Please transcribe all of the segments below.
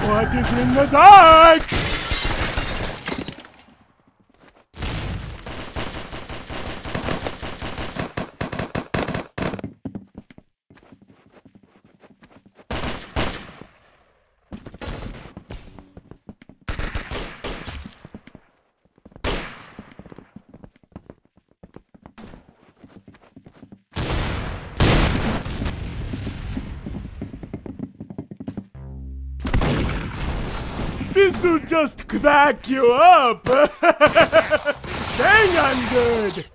What is in the dark? This'll just crack you up! Dang, I'm good!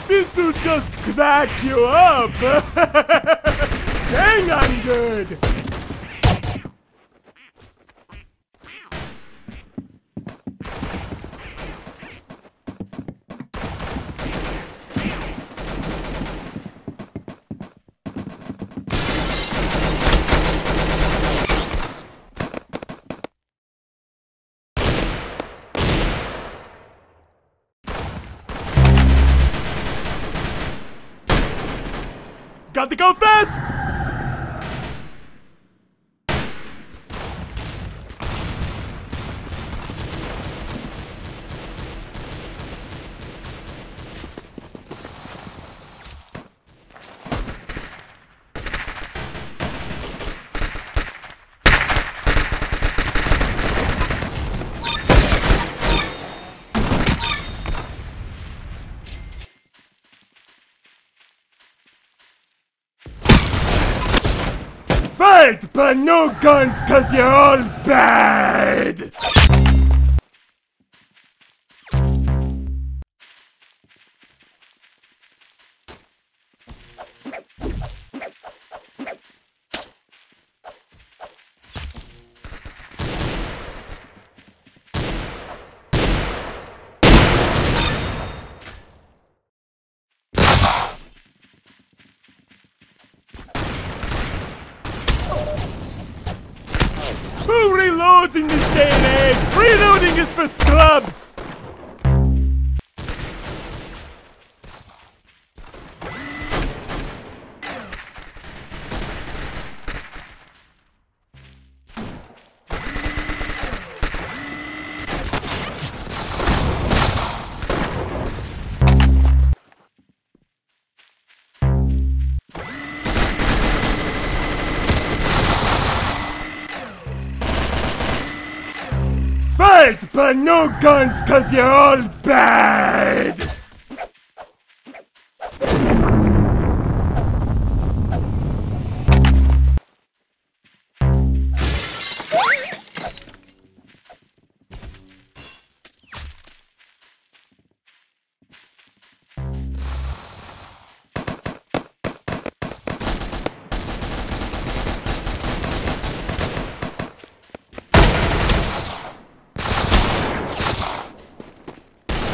This'll just crack you up! Dang, I'm good! Got to go fast! Fight, but no guns, cause you're all bad! Who reloads in this day and age? Reloading is for scrubs! Fight, but no guns, cause you're all bad!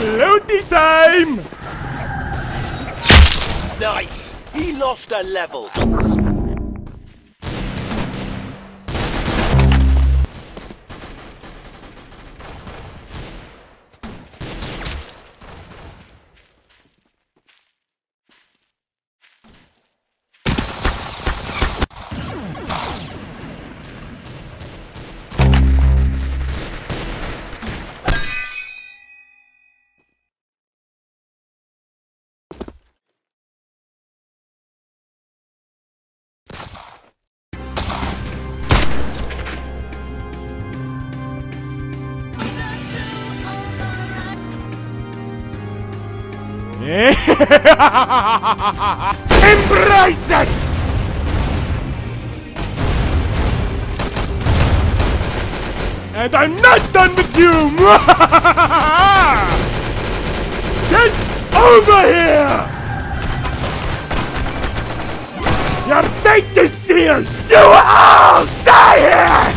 Loading time! Nice! He lost a level. Embrace it! And I'm not done with you! Get over here! Your fate is sealed! You will all die here!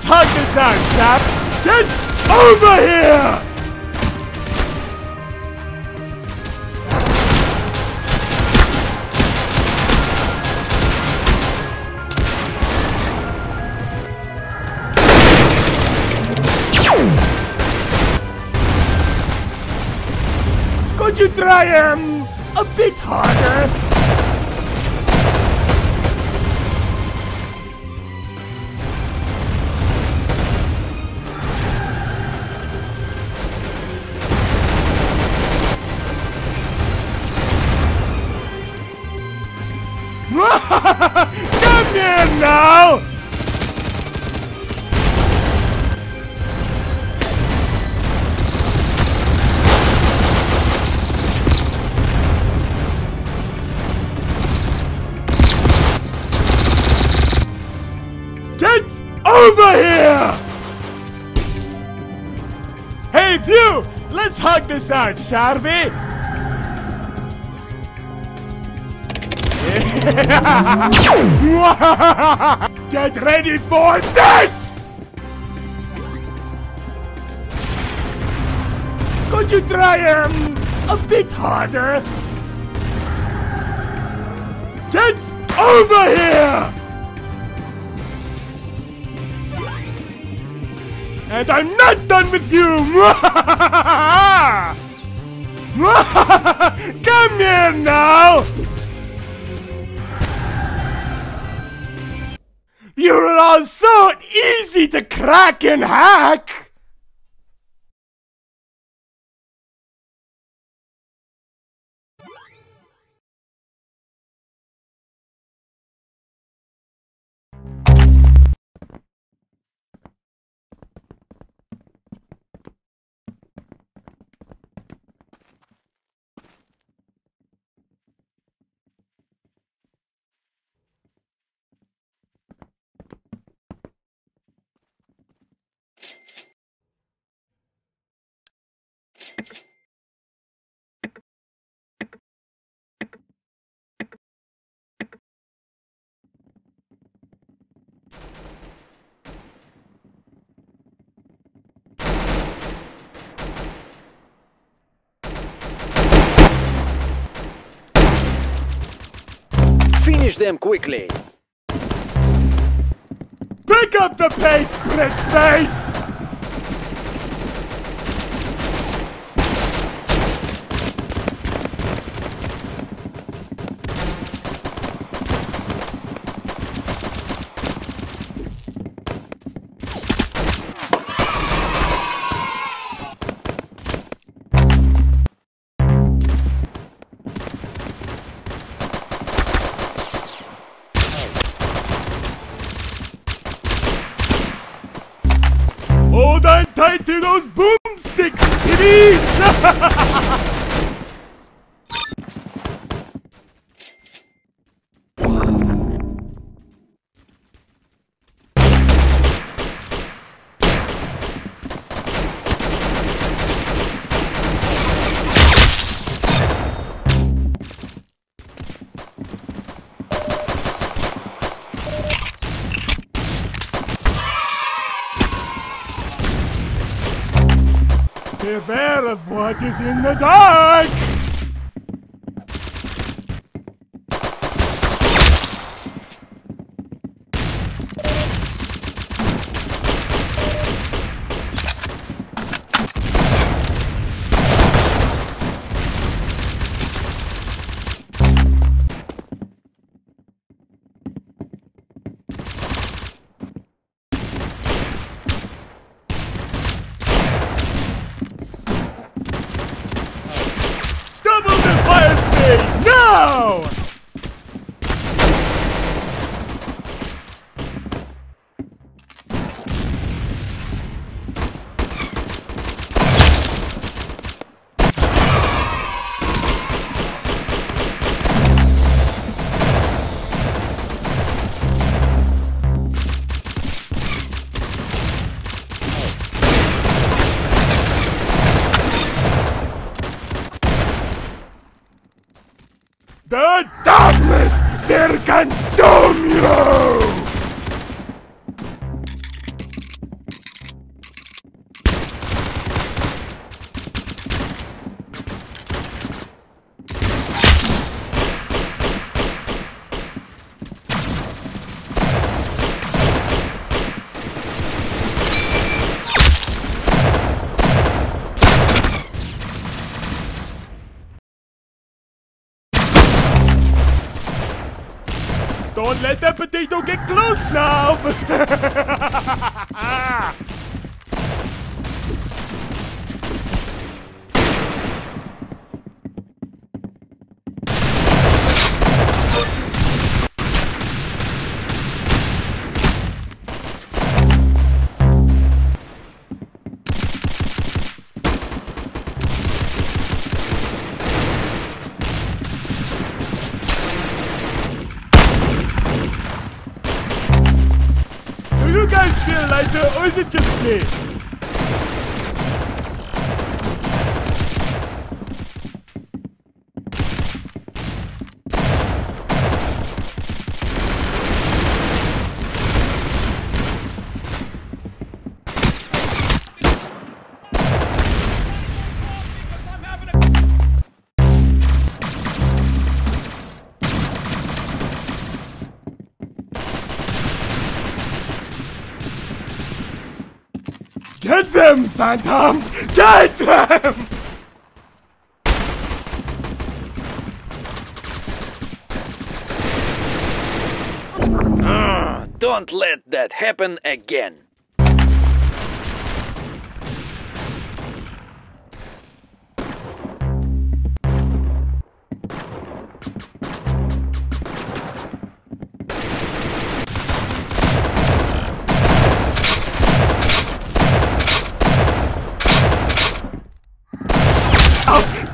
hug this out, chap! Get over here! Could you try, a bit harder? Come here now! Get over here! Hey, you! Let's hug this out, shall we? Get ready for this! Could you try, a bit harder? Get over here! And I'm not done with you! Come here now! You're all so easy to crack and hack! Finish them quickly. Pick up the pace, split face! Hold on tight to those boomsticks, kiddies! Beware of what is in the dark! No! The darkness will consume you! Don't let that potato get close now! Do you guys feel lighter, or is it just me? Get them, phantoms! Get them! Don't let that happen again.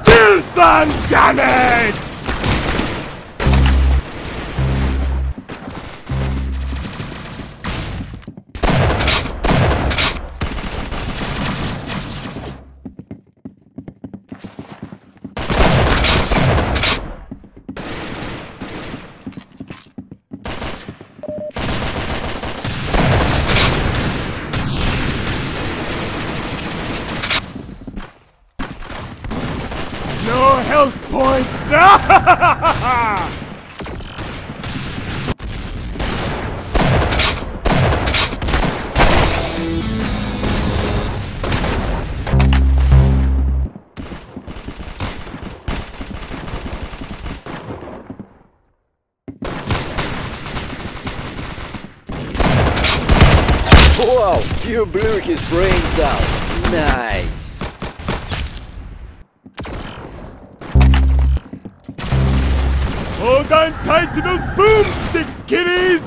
Deal some damage! No health points! Wow, you blew his brains out. Nice. Hold on tight to those boomsticks, kiddies!